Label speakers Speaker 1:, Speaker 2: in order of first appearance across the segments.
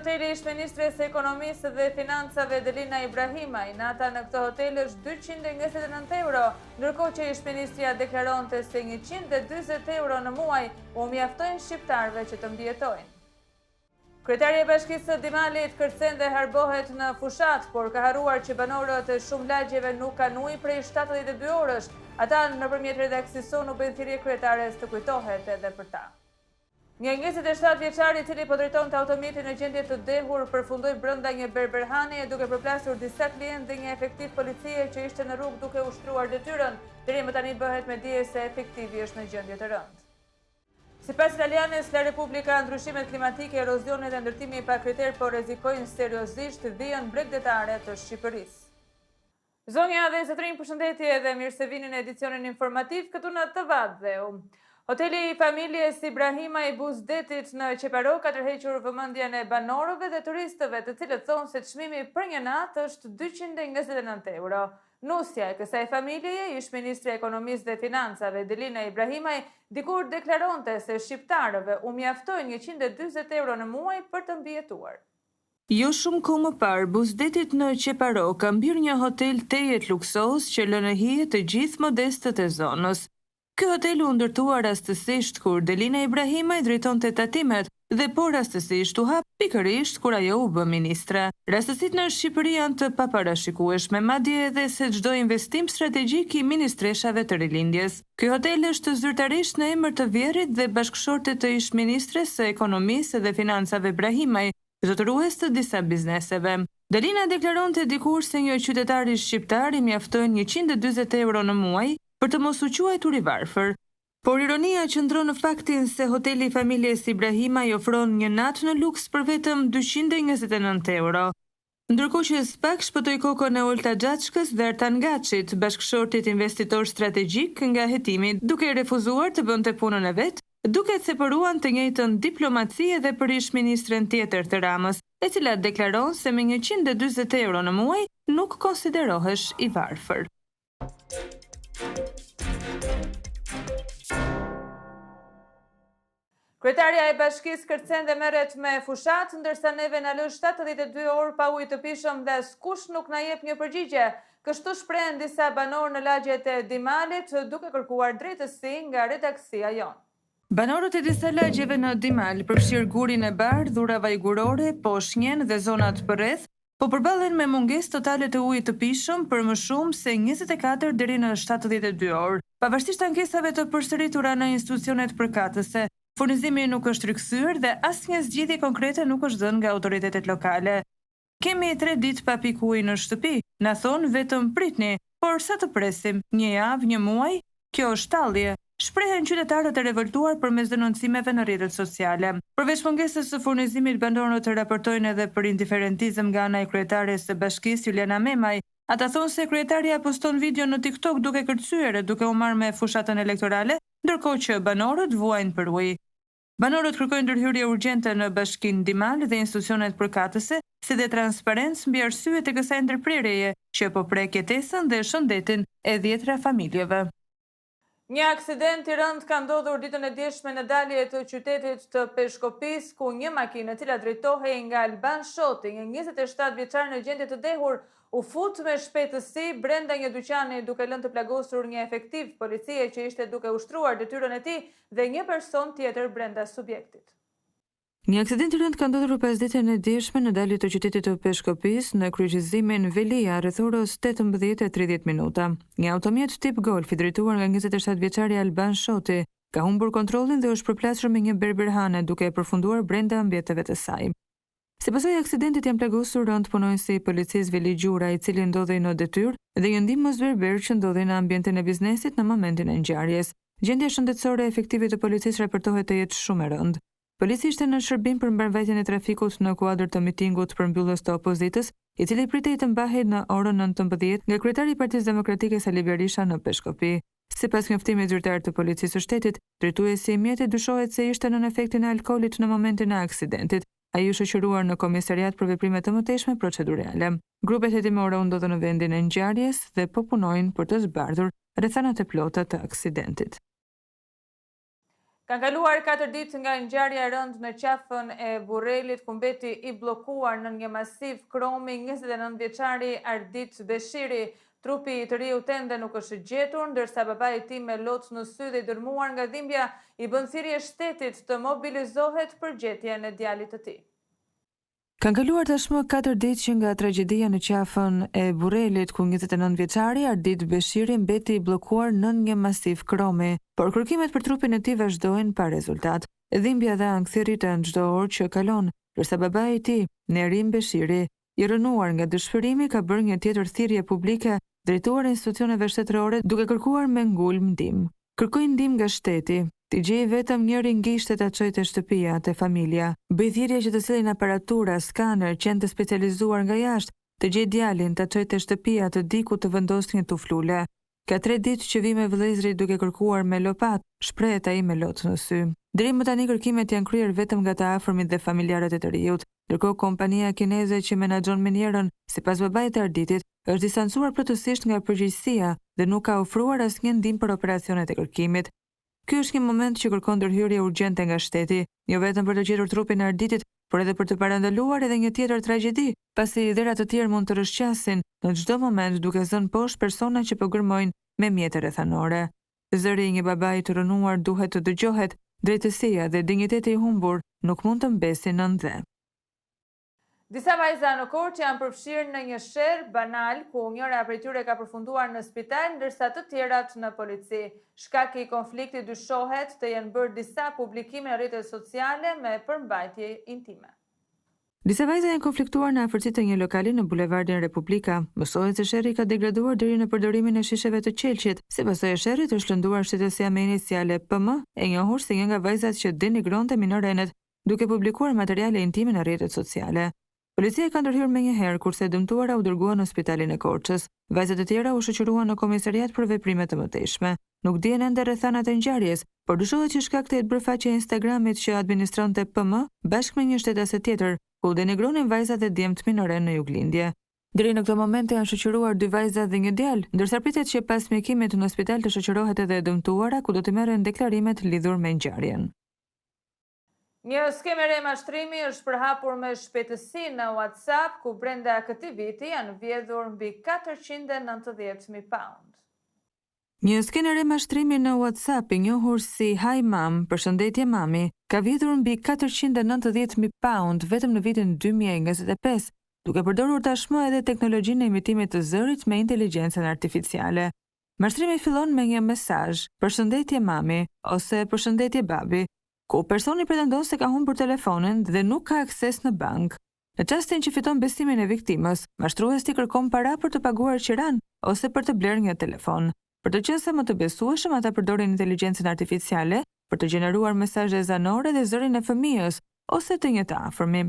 Speaker 1: hoteli ish ministres së ekonomisë dhe financave Delina Ibrahimaj. Nata në këtë hotel është 229 euro, ndërkohë që ish ministria deklaronte se 140 euro në muaj u mjaftojnë shqiptarëve që të mbijetojnë. Kryetari e Bashkisë së Dimalit kërcen dhe harbohet në fushat, por ka harruar që banorët e shumë lagjeve nuk kanë ujë prej 72 orësh. Ata nëpërmjet redaksisë u bën thirrje kryetares të kujtohet edhe për ta. Një 27 vjeçar i cili po drejtonte automjetin në gjendje të dehur përfundoi brenda një berberhane duke përplasur disa klientë dhe një efektiv policie që ishte në rrugë duke ushtruar detyrën. Deri më tani bëhet me dije se efektivi është në gjendje të rëndë. Sipas italianes, La Repubblica, ndryshimet klimatike, erozioni dhe ndërtimi i pakriter po rrezikojnë seriozisht vijën bregdetare të Shqipërisë. Zonja dhe zotërinj, përshëndetje dhe mirë se vini në edicionin informativ këtu në TV Dheu. Hoteli i familjes Ibrahimaj i Buzdetit në Qeparo ka tërhequr vëmendjen e banorëve dhe turistëve, të cilët thonë se çmimi për një natë është 229 euro. Nusja e kësaj familjeje, ish ministri i ekonomisë dhe financave Delina Ibrahimaj, dikur deklaronte se shqiptarëve u mjaftojnë 140 euro në muaj për të mbijetuar.
Speaker 2: Jo shumë kohë më parë, Buzdetit në Qeparo ka mbyrë një hotel tejet luksos që lë në hije të gjithë modestët e zonës. Ky hotel u ndërtua rastësisht kur Delina Ibrahimaj drejtonte tatimet dhe po rastësisht u hap pikërisht kur ajo u bë ministre. Rastësitë në Shqipëri janë të paparashikueshme, madje edhe se çdo investim strategjik i ministreshave të rilindjes. Ky hotel është zyrtarisht në emër të vjerrit dhe bashkëshortet të ish ministres së ekonomisë dhe financave Ibrahimaj, zotërues të disa bizneseve. Delina deklaronte dikur se një qytetar shqiptar i mjaftojnë 140 euro në muaj për të mos u quajtur i varfër. Por ironia qëndron në faktin se hoteli i familjes Ibrahimaj ofron një natë në luks për vetëm 229 euro. Ndërkohë që spak shpëtoi kokën e Olta Xhaçkës dhe Artan Gaçit, bashkëshortit investitor strategjik nga hetimi, duke refuzuar të bënte punën e vet, duket se përuan të njëjtën diplomaci edhe për ish ministren tjetër të Ramës, e cila deklaron se me 140 euro në muaj nuk konsiderohesh i varfër.
Speaker 1: Kryetaria e Bashkisë kërcen dhe merret me fushat, ndërsa neve na lë 72 orë pa ujë të pishëm dhe askush nuk na jep një përgjigje. Kështu shprehen disa banorë në lagjet e Dimalit duke kërkuar drejtësi nga redaksia jonë.
Speaker 2: Banorët e disa lagjeve në Dimal, përfshirë Gurin e Bardh, Ura Vajgurore, Poshnjen dhe zonat përreth, po përballen me mungesë totale të ujit të pishëm për më shumë se 24 deri në 72 orë. Pavarësisht ankesave të përsëritura në institucionet përkatëse, furnizimi nuk është rikthyer dhe asnjë zgjidhje konkrete nuk është dhënë nga autoritetet lokale. Kemi 3 ditë pa pikë ujë në shtëpi, na thon vetëm pritni, por sa të presim, një javë, një muaj, kjo është tallje. Shprehen qytetarët e revoltuar përmes denoncimeve në rrjetet sociale. Përveç mungesës së furnizimit, banorët raportojnë edhe për indiferentizëm nga ana e kryetares së bashkisë Juliana Memaj. Ata thonë se kryetaria poston video në TikTok duke kërcyer e duke u marrë me fushatën elektorale, ndërkohë që banorët vuajnë për ujë. Banorët kërkojnë ndërhyrje urgjente në Bashkinë Dimal dhe institucionet përkatëse, si dhe transparencë mbi arsyet e kësaj ndërprerjeje që po prek jetesën dhe shëndetin e 10 familjeve.
Speaker 1: Një aksident i rënd ka ndodhur ditën e djeshme në dalje të qytetit të Peshkopis, ku një makinë e cila drejtohej nga Alban Shoti, një 27 vjeçar në gjendje të dehur, u fut me shpejtësi brenda një dyqani duke lënë të plagosur një efektiv policie që ishte duke ushtruar detyrën e tij dhe një person tjetër brenda subjektit.
Speaker 2: Një aksident i rënd ka ndodhur pas ditën e djeshme në dalje të qytetit të Peshkopis në kryqëzimin Velia rreth orës 18:30 minuta. Një automjet tip Golf i drejtuar nga 27 vjeçari Alban Shoti ka humbur kontrollin dhe është përplasur me një berberhane duke e përfunduar brenda mbijeteve të saj. Si pasojë e aksidentit janë plagosur rënd punonjësi i policisë Veli Gjura, i cili ndodhej në detyrë, dhe një ndihmës berber që ndodhej në ambientin e biznesit në momentin e ngjarjes. Gjendja shëndetësore e efektivit të policisë raportohet të jetë shumë e rëndë. Policia ishte në shërbim për mbarvajtjen e trafikut në kuadër të mitingut përmbylljes të opozitës, i cili pritej të mbahej në orën 19 nga kryetari i Partisë Demokratike Sali Berisha në Peshkopi. Sipas njoftimit zyrtar të policisë së shtetit, drejtuesi i mjetit dyshohet se ishte nën efektin e alkoolit në momentin e aksidentit. Ai u shoqëruar në komisariat për veprime të mëtejshme procedurale. Grupet hetimore u ndodhen në vendin e ngjarjes dhe po punojnë për të zbardhur rrethanat e plota të aksidentit.
Speaker 1: Kanë kaluar 4 ditë nga ngjarja e rëndë në qafën e Burrelit, ku mbeti i bllokuar në një masiv kromi 29 vjeçari Ardit Beshiri. Trupi i të riu tende nuk është gjetur, ndërsa babai i tij me lot në sy dhe i dërmuar nga dhimbja i bën thirrje shtetit të mobilizohet për gjetjen e djalit të tij.
Speaker 2: Kanë kaluar tashmë 4 ditë që nga tragjedia në qafën e Burrelit, ku 29 vjeçari Ardit Beshiri mbeti i bllokuar nën një masiv kromi, por kërkimet për trupin e tij vazhdojnë pa rezultat. Dhimbja dhe ankthi rritën çdo orë që kalon, ndërsa babai i tij, Nerim Beshiri, i rënuar nga dëshpërimi, ka bërë një tjetër thirrje publike drejtuar institucioneve shtetërore duke kërkuar me ngulm ndihmë. Kërkoj ndihmë nga shteti. Ti gjej vetëm njërin gishte ta çojë te shtëpia, te familja. Bëj thirrje që të sillen aparatura, skaner, qenë të specializuar nga jashtë, të gjej djalin, ta çojë te shtëpia të dikut të vendosë një tuflule. Ka 3 ditë që vi me vëllezëri duke kërkuar me lopat, shprehet ai me lot në sy. Deri më tani kërkimet janë kryer vetëm nga të afërmit dhe familjarët e të riut, ndërkohë kompania kineze që menaxhon menierën, sipas babait të Arditit, është distancuar plotësisht nga përgjegjësia dhe nuk ka ofruar asnjë ndihmë për operacionet e kërkimit. Ky është një moment që kërkon ndërhyrje urgjente nga shteti, jo vetëm për të gjetur trupin e Arditit, por edhe për të parandaluar edhe një tjetër tragjedi, pasi dhera të tjerë mund të rrëshqasin në çdo moment duke zënë poshtë persona që po gërmojnë me mjete rrethanore. Zëri i një babai të rënuar duhet të dëgjohet, drejtësia dhe dinjiteti i humbur nuk mund të mbesin në ndë.
Speaker 1: Disa vajza në Korçë janë përfshirë në një sherr banal ku njëra prej tyre ka përfunduar në spital, ndërsa të tjerat në polici. Shkaki i konfliktit dyshohet të jenë bërë disa publikime në rrjetet sociale me përmbajtje intime.
Speaker 2: Disa vajza janë konfliktuar në afërsi të një lokali në bulevardin Republika. Mësohet se sherri ka degraduar deri në përdorimin e shisheve të qelqit. Si pasojë e sherrit është lënduar shtetësia me iniciale PM, e njohur si një nga vajzat që denigronte minorenet, duke publikuar materiale intime në rrjetet sociale. Policia ka ndërhyrë menjëherë, kurse dëmtuara u dërguan në spitalin e Korçës. Vajzat e tjera u shoqëruan në komisariat për veprime të mëtejshme. Nuk dihen ende rrethanat e ngjarjes, por dyshohet që shkakti është bërë faqja e Instagramit që administronte PM bashkë me një shtetase tjetër, ku denigronin vajzat e djemt minoren në Juglindje. Deri në këtë moment janë shoqëruar 2 vajza dhe një djalë, ndërsa pritet që pas mjekimit në spital të shoqërohet edhe e dëmtuara, ku do të merren deklarimet lidhur me ngjarjen.
Speaker 1: Një skemë re mashtrimi është përhapur me shpejtësi në WhatsApp, ku brenda këtij viti janë vjedhur mbi 490.000 pound.
Speaker 2: Një skenë re mashtrimi në WhatsApp i njohur si Hi Mam, përshëndetje mami, ka vjedhur mbi 490.000 pound vetëm në vitin 2025, duke përdorur tashmë edhe teknologjinë e imitimit të zërit me inteligjencën artificiale. Mashtrimi fillon me një mesazh, përshëndetje mami ose përshëndetje babi, ku personi pretendon se ka humbur telefonin dhe nuk ka akses në bank. Në çastin që fiton besimin e viktimës, mashtruesi kërkon para për të paguar qiran ose për të blerë një telefon. Për të qenë sa më të besueshëm, ata përdorin inteligjencën artificiale për të gjeneruar mesazhe zanore dhe zërin e fëmijës ose të një të afërmi.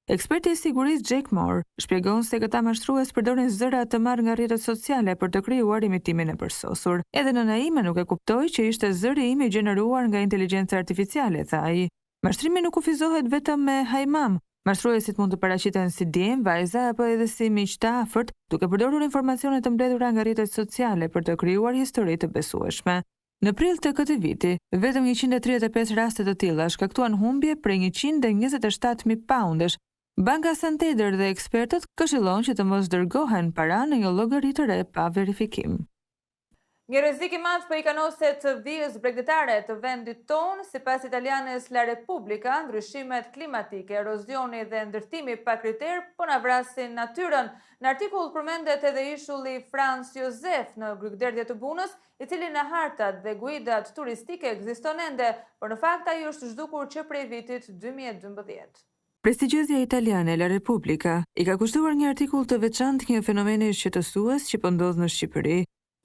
Speaker 2: Eksperti i sigurisë Jack Moore shpjegon se këta mashtrues përdorin zëra të marrë nga rrjetet sociale për të krijuar imitimin e përsosur. Edhe nëna ime nuk e kuptoi që ishte zëri im i gjeneruar nga inteligjenca artificiale, tha ai. Mashtrimi nuk kufizohet vetëm me Hi Mam. Mashtruesit mund të paraqiten si djem, vajza apo edhe si miq të afërt, duke përdorur informacione të mbledhura nga rrjetet sociale për të krijuar histori të besueshme. Në prill të këtij viti, vetëm 135 raste të tilla shkaktuan humbje prej 127.000 poundesh. Banka Santander dhe ekspertët këshillojnë që të mos dërgohen para në një llogari të re pa verifikim.
Speaker 1: Një rrezik i madh po i kanose të vijës bregdetare të vendit tonë, sipas italianes La Repubblica, ndryshimet klimatike, erozioni dhe ndërtimi pa kriter po na vrasin natyrën. Në artikull përmendet edhe ishulli Franz Josef në Grykderdhje të Bunës, i cili në hartat dhe guidat turistike ekziston ende, por në fakt ai është zhdukur që prej vitit 2012.
Speaker 2: Prestigjozja italiane La Repubblica i ka kushtuar një artikull të veçantë një fenomeni shqetësues që po ndodh në Shqipëri.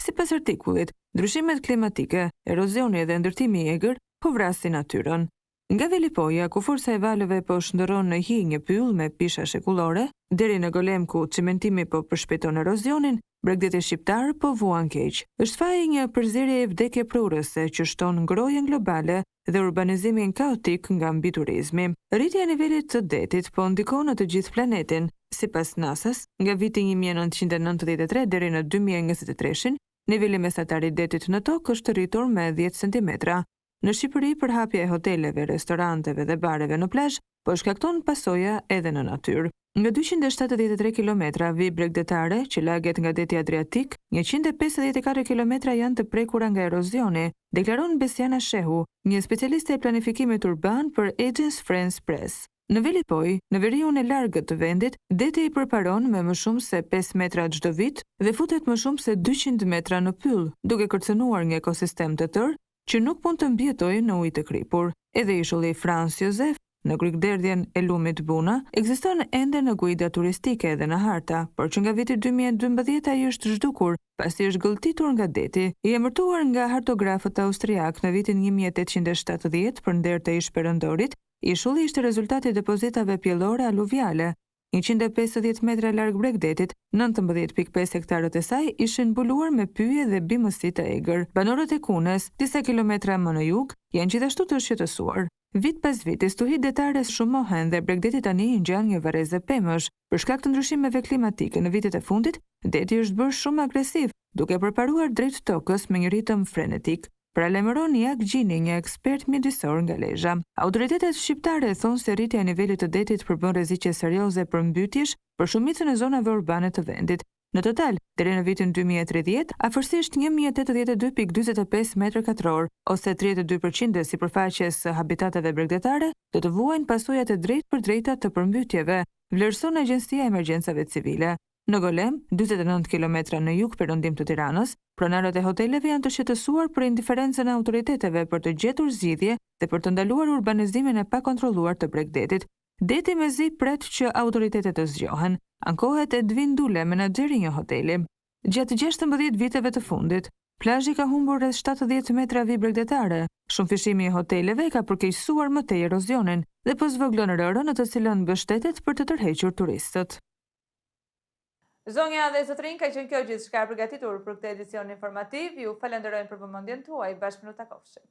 Speaker 2: Sipas artikullit, ndryshimet klimatike, erozioni dhe ndërtimi i egër po vrasin natyrën. Nga Velipoja, ku forca e valëve po shndërron në hi një pyll me pisha shekullore, deri në Golem ku cimentimi po përshpejton erozionin, bregdeti shqiptar po vuan keq. Është faji një përzierje e vdekje prurëse që shton ngrohjen globale dhe urbanizimin kaotik nga mbi turizmi. Rritja e nivelit të detit po ndikon në të gjithë planetin. Sipas NASA-s, nga viti 1993 deri në 2023, niveli mesatar i detit në tokë është rritur me 10 cm. Në Shqipëri, përhapja e hoteleve, restoranteve dhe bareve në plazh po shkakton pasoja edhe në natyrë. Nga 273 kilometra vi bregdetare që laget nga deti Adriatik, 154 kilometra janë të prekura nga erozioni, deklaron Besiana Shehu, një specialiste e planifikimit urban për Agence France Press. Në Velipoj, në veriun e largët të vendit, deti i përparon me më shumë se 5 metra çdo vit dhe futet më shumë se 200 metra në pyll, duke kërcënuar një ekosistem të tërë që nuk mund të mbjetojë në ujë të kripur. Edhe ishulli Frans Josef, në krykderdhjen e lumit Buna, ekziston ende në guida turistike dhe në harta, por që nga viti 2012 ai është zhdukur, pasi është gëlltitur nga deti. I emërtuar nga hartografët austriak në vitin 1870 për nder të ish perëndorit, ishulli ishte rezultati i depozitave pjellore aluviale. 150 metra larg bregdetit, 19.5 hektarët e saj ishin mbuluar me pyje dhe bimësi të egër. Banorët e Kunes, disa kilometra më në jug, janë gjithashtu të shqetësuar. Vit pas viti, stuhit detare shumohen dhe bregdeti tani i ngjan një varrezë pemësh. Për shkak të ndryshimeve klimatike në vitet e fundit, deti është bërë shumë agresiv, duke përparuar drejt tokës me një ritëm frenetik. Paralajmëron Jak Gjini, një ekspert mjedisor nga Lezhë. Autoritetet shqiptare thonë se rritja e nivelit të detit përbën rreziqe serioze për mbytyjesh për shumicën e zonave urbane të vendit. Në total, deri në vitin 2030, afërsisht 1082.45 m2, ose 32% e sipërfaqes së habitateve bregdetare, do të vuajnë pasojat e drejtpërdrejta të përmbytjeve, vlerëson Agjencia e Emergjencave Civile. Në Golem, 49 km në jug perëndim të Tiranës, pronarët e hoteleve janë të shqetësuar për indiferencën e autoriteteve për të gjetur zgjidhje dhe për të ndaluar urbanizimin e pakontrolluar të bregdetit. Deti mezi pret që autoritetet të zgjohen, ankohet Edvin Dule, menaxheri i një hoteli. Gjatë 16 viteve të fundit, plazhi ka humbur rreth 70 metra vi bregdetare. Shumë fishimi i hoteleve ka përkeqësuar më tej erozionin dhe po zvoglon rërën në të cilën mbështetet për të tërhequr turistët.
Speaker 1: Zonja dhe zotrinj, ka qenë kjo gjithçka e përgatitur për këtë edicion informativ. Ju falenderojmë për vëmendjen tuaj. Bashkë në takofshim.